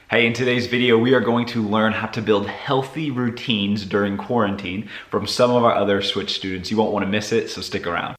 Hey, in today's video, we are going to learn how to build healthy routines during quarantine from some of our other Switch students. You won't want to miss it, so stick around.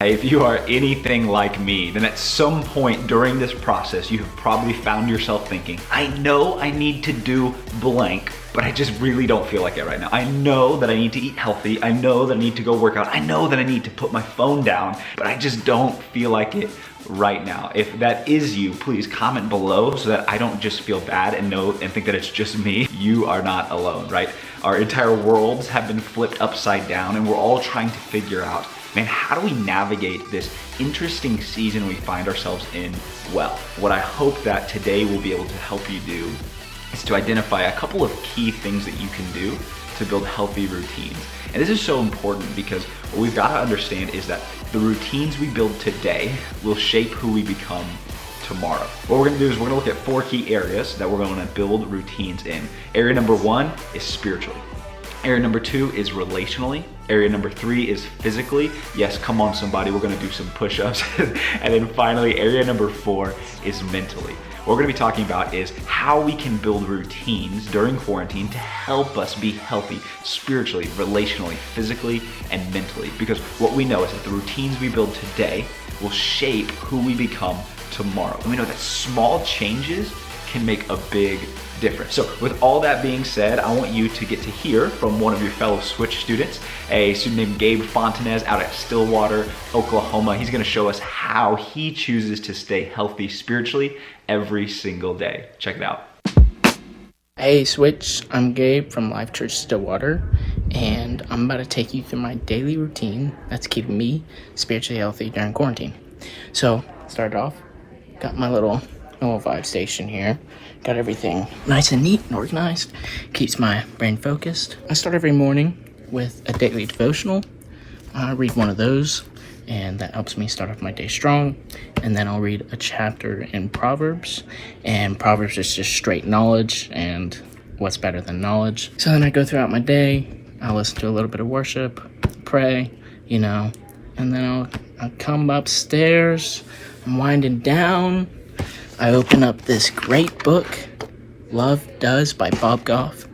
Hey, if you are anything like me, then at some point during this process, you have probably found yourself thinking, I know I need to do blank, but I just really don't feel like it right now. I know that I need to eat healthy. I know that I need to go work out. I know that I need to put my phone down, but I just don't feel like it right now. If that is you, please comment below so that I don't just feel bad and think that it's just me. You are not alone, right? Our entire worlds have been flipped upside down and we're all trying to figure out, man, how do we navigate this interesting season we find ourselves in well? What I hope that today will be able to help you do is to identify a couple of key things that you can do to build healthy routines. And this is so important because what we've got to understand is that the routines we build today will shape who we become tomorrow. What we're gonna do is we're gonna look at 4 key areas that we're gonna build routines in. Area number 1 is spiritually. Area number 2 is relationally. Area number 3 is physically. Yes, come on somebody, we're gonna do some push-ups. And then finally, area number 4 is mentally. What we're gonna be talking about is how we can build routines during quarantine to help us be healthy spiritually, relationally, physically, and mentally. Because what we know is that the routines we build today will shape who we become tomorrow. And we know that small changes can make a big difference. So with all that being said, I want you to get to hear from one of your fellow Switch students, a student named Gabe Fontanez out at Stillwater, Oklahoma. He's gonna show us how he chooses to stay healthy spiritually every single day. Check it out. Hey Switch, I'm Gabe from Life.church Stillwater, and I'm about to take you through my daily routine that's keeping me spiritually healthy during quarantine. So, started off, got my little vibe station here. Got everything nice and neat and organized. Keeps my brain focused. I start every morning with a daily devotional. I read one of those, and that helps me start off my day strong. And then I'll read a chapter in Proverbs. And Proverbs is just straight knowledge, and what's better than knowledge? So then I go throughout my day. I'll listen to a little bit of worship, pray, and then I'll come upstairs. I'm winding down. I open up this great book, Love Does by Bob Goff.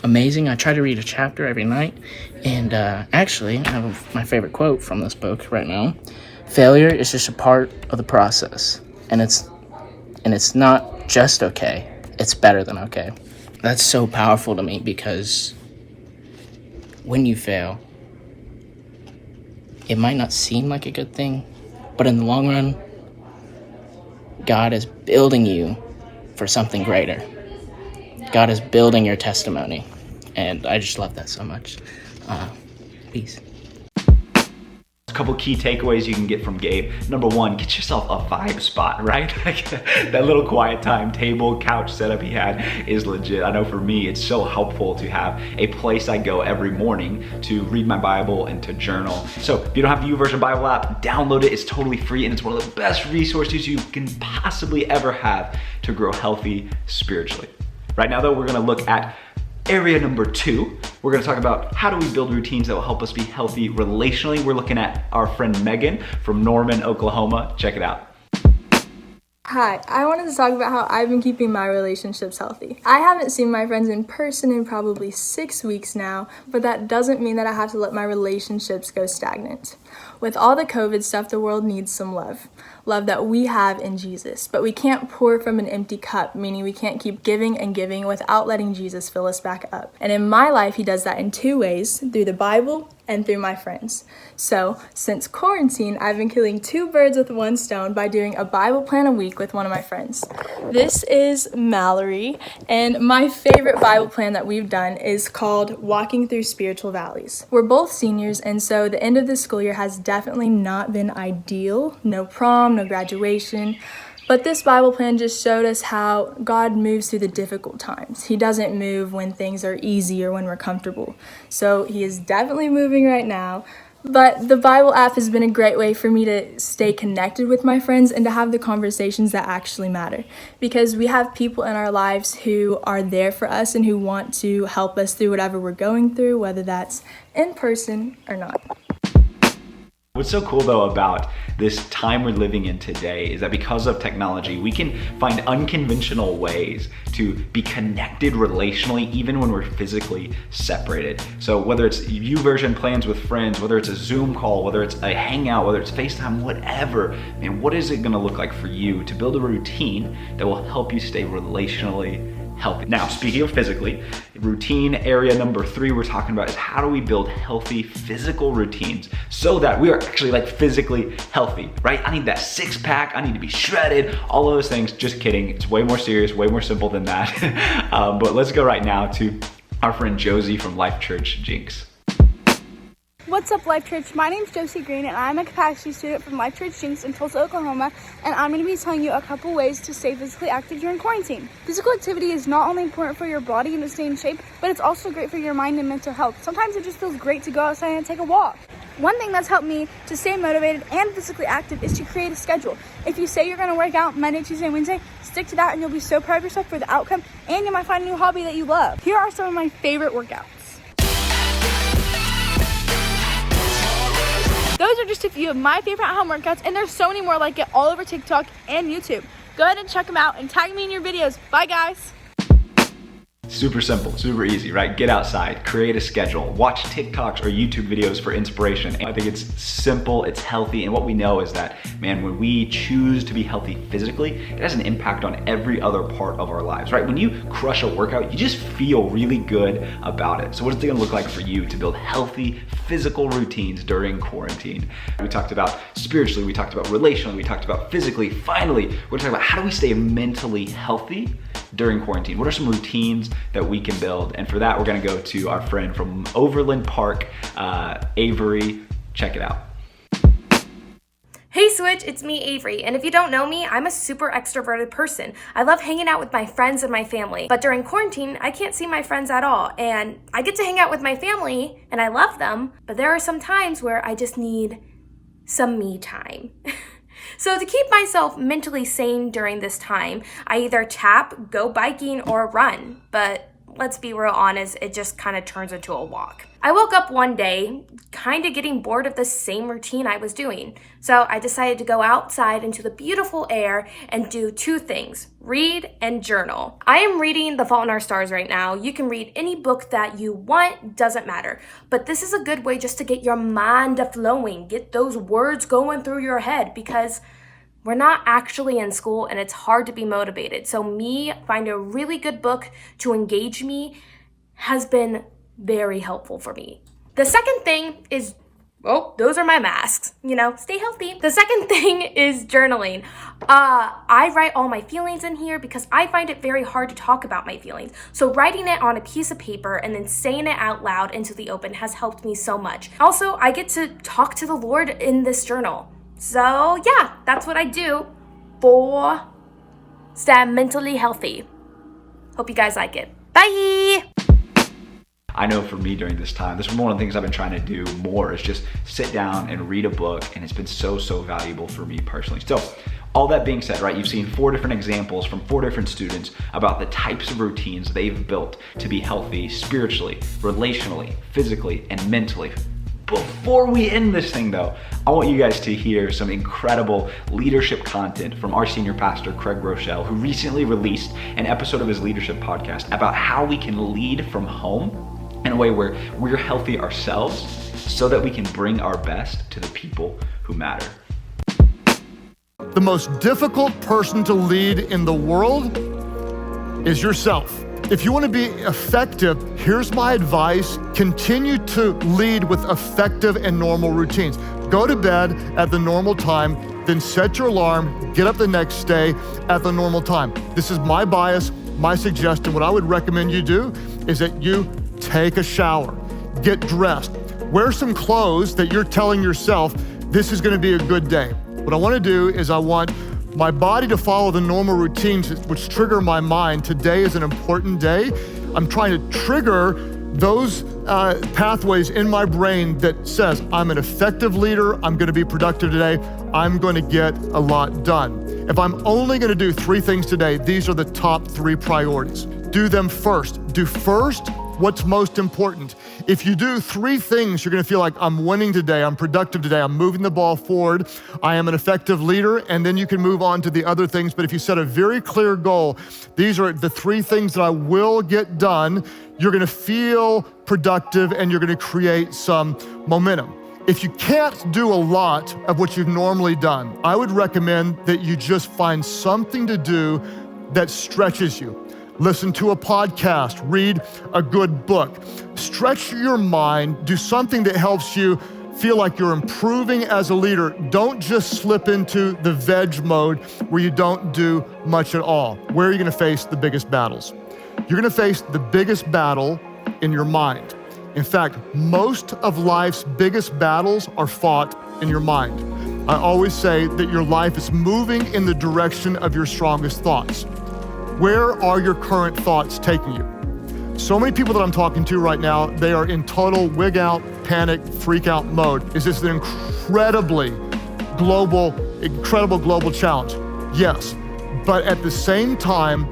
Amazing. I try to read a chapter every night. And actually, I have my favorite quote from this book right now. Failure is just a part of the process. And it's not just okay. It's better than okay. That's so powerful to me because when you fail, it might not seem like a good thing, but in the long run, God is building you for something greater. God is building your testimony. And I just love that so much. Peace. A couple key takeaways you can get from Gabe. Number 1, get yourself a vibe spot, right? That little quiet time table, couch setup he had is legit. I know for me, it's so helpful to have a place I go every morning to read my Bible and to journal. So if you don't have the YouVersion Bible app, download it. It's totally free and it's one of the best resources you can possibly ever have to grow healthy spiritually. Right now though, we're gonna look at area number 2, we're gonna talk about how do we build routines that will help us be healthy relationally. We're looking at our friend Megan from Norman, Oklahoma. Check it out. Hi, I wanted to talk about how I've been keeping my relationships healthy. I haven't seen my friends in person in probably 6 weeks now, but that doesn't mean that I have to let my relationships go stagnant. With all the COVID stuff, the world needs some love. Love that we have in Jesus. But we can't pour from an empty cup, meaning we can't keep giving and giving without letting Jesus fill us back up. And in my life, he does that in 2 ways, through the Bible and through my friends. So, since quarantine, I've been killing 2 birds with 1 stone by doing a Bible plan a week with one of my friends. This is Mallory, and my favorite Bible plan that we've done is called Walking Through Spiritual Valleys. We're both seniors, and so the end of the school year has definitely not been ideal. No prom, no graduation. But this Bible plan just showed us how God moves through the difficult times. He doesn't move when things are easy or when we're comfortable. So he is definitely moving right now. But the Bible app has been a great way for me to stay connected with my friends and to have the conversations that actually matter. Because we have people in our lives who are there for us and who want to help us through whatever we're going through, whether that's in person or not. What's so cool though about this time we're living in today is that because of technology, we can find unconventional ways to be connected relationally, even when we're physically separated. So whether it's YouVersion plans with friends, whether it's a Zoom call, whether it's a hangout, whether it's FaceTime, whatever, man, what is it gonna look like for you to build a routine that will help you stay relationally healthy? Now, speaking of physically, routine area number 3 we're talking about is how do we build healthy physical routines so that we are actually like physically healthy, right? I need that 6-pack, I need to be shredded, all of those things. Just kidding, it's way more serious, way more simple than that. But let's go right now to our friend Josie from Life Church Jinx. What's up, Life Church? My name's Josie Green, and I'm a capacity student from Life Church Jinx in Tulsa, Oklahoma, and I'm going to be telling you a couple ways to stay physically active during quarantine. Physical activity is not only important for your body and to stay in shape, but it's also great for your mind and mental health. Sometimes it just feels great to go outside and take a walk. One thing that's helped me to stay motivated and physically active is to create a schedule. If you say you're going to work out Monday, Tuesday, Wednesday, stick to that and you'll be so proud of yourself for the outcome, and you might find a new hobby that you love. Here are some of my favorite workouts. Those are just a few of my favorite at-home workouts, and there's so many more like it all over TikTok and YouTube. Go ahead and check them out and tag me in your videos. Bye, guys. Super simple, super easy, right? Get outside, create a schedule, watch TikToks or YouTube videos for inspiration. I think it's simple, it's healthy, and what we know is that, man, when we choose to be healthy physically, it has an impact on every other part of our lives, right? When you crush a workout, you just feel really good about it. So what is it gonna look like for you to build healthy physical routines during quarantine? We talked about spiritually, we talked about relationally, we talked about physically. Finally, we're talking about how do we stay mentally healthy during quarantine? What are some routines that we can build? And for that, we're gonna go to our friend from Overland Park, Avery. Check it out. Hey Switch, it's me, Avery, and if you don't know me, I'm a super extroverted person. I love hanging out with my friends and my family, but during quarantine, I can't see my friends at all, and I get to hang out with my family, and I love them, but there are some times where I just need some me time. So to keep myself mentally sane during this time, I either tap, go biking, or run, but let's be real honest, it just kind of turns into a walk. I woke up one day kind of getting bored of the same routine I was doing. So I decided to go outside into the beautiful air and do 2 things, read and journal. I am reading The Fault in Our Stars right now. You can read any book that you want, doesn't matter. But this is a good way just to get your mind flowing, get those words going through your head, because we're not actually in school and it's hard to be motivated. So me finding a really good book to engage me has been very helpful for me. The second thing is, those are my masks, stay healthy. The second thing is journaling. I write all my feelings in here because I find it very hard to talk about my feelings. So writing it on a piece of paper and then saying it out loud into the open has helped me so much. Also, I get to talk to the Lord in this journal. So yeah, that's what I do for stay mentally healthy. Hope you guys like it. Bye! I know for me during this time, this is one of the things I've been trying to do more is just sit down and read a book, and it's been so valuable for me personally. So all that being said, right, you've seen 4 different examples from 4 different students about the types of routines they've built to be healthy spiritually, relationally, physically, and mentally. Before we end this thing though, I want you guys to hear some incredible leadership content from our senior pastor, Craig Rochelle, who recently released an episode of his leadership podcast about how we can lead from home in a way where we're healthy ourselves so that we can bring our best to the people who matter. The most difficult person to lead in the world is yourself. If you want to be effective, here's my advice. Continue to lead with effective and normal routines. Go to bed at the normal time, then set your alarm, get up the next day at the normal time. This is my bias, my suggestion. What I would recommend you do is that you take a shower, get dressed, wear some clothes that you're telling yourself, this is gonna be a good day. What I wanna do is I want my body to follow the normal routines which trigger my mind. Today is an important day. I'm trying to trigger those pathways in my brain that says, I'm an effective leader, I'm gonna be productive today, I'm gonna get a lot done. If I'm only gonna do 3 things today, these are the top 3 priorities. Do them first. Do first what's most important. If you do 3 things, you're gonna feel like I'm winning today, I'm productive today, I'm moving the ball forward, I am an effective leader, and then you can move on to the other things. But if you set a very clear goal, these are the 3 things that I will get done, you're gonna feel productive and you're gonna create some momentum. If you can't do a lot of what you've normally done, I would recommend that you just find something to do that stretches you. Listen to a podcast, read a good book. Stretch your mind, do something that helps you feel like you're improving as a leader. Don't just slip into the veg mode where you don't do much at all. Where are you gonna face the biggest battles? You're gonna face the biggest battle in your mind. In fact, most of life's biggest battles are fought in your mind. I always say that your life is moving in the direction of your strongest thoughts. Where are your current thoughts taking you? So many people that I'm talking to right now, they are in total wig out, panic, freak out mode. Is this an incredible global challenge? Yes, but at the same time,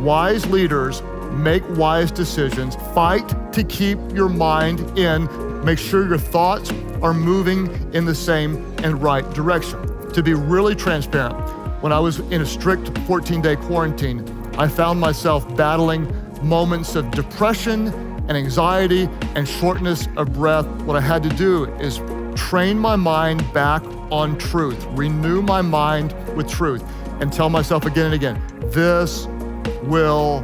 wise leaders make wise decisions. Fight to keep your mind in. Make sure your thoughts are moving in the same and right direction. To be really transparent, when I was in a strict 14-day quarantine, I found myself battling moments of depression and anxiety and shortness of breath. What I had to do is train my mind back on truth, renew my mind with truth, and tell myself again and again, this will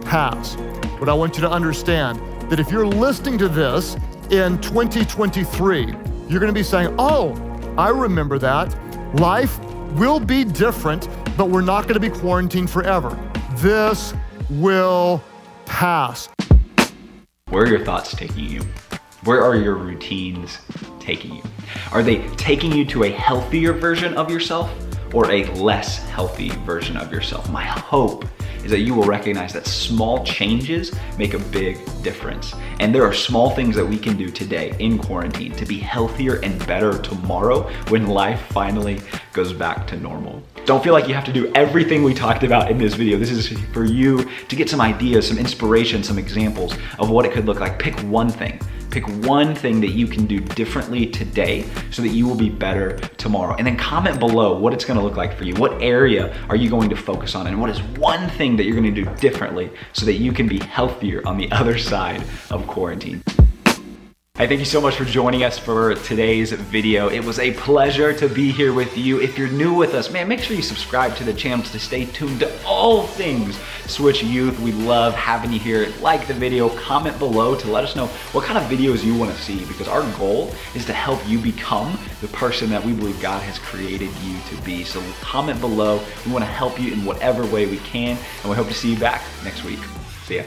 pass. But I want you to understand that if you're listening to this in 2023, you're gonna be saying, oh, I remember that. Life will be different, but we're not gonna be quarantined forever. This will pass. Where are your thoughts taking you? Where are your routines taking you? Are they taking you to a healthier version of yourself or a less healthy version of yourself? My hope is that you will recognize that small changes make a big difference. And there are small things that we can do today in quarantine to be healthier and better tomorrow when life finally goes back to normal. Don't feel like you have to do everything we talked about in this video. This is for you to get some ideas, some inspiration, some examples of what it could look like. Pick one thing. Pick one thing that you can do differently today so that you will be better tomorrow. And then comment below what it's gonna look like for you. What area are you going to focus on? And what is one thing that you're gonna do differently so that you can be healthier on the other side of quarantine? Hey, thank you so much for joining us for today's video. It was a pleasure to be here with you. If you're new with us, man, make sure you subscribe to the channel to stay tuned to all things Switch Youth. We love having you here. Like the video, comment below to let us know what kind of videos you want to see, because our goal is to help you become the person that we believe God has created you to be. So comment below. We want to help you in whatever way we can, and we hope to see you back next week. See ya.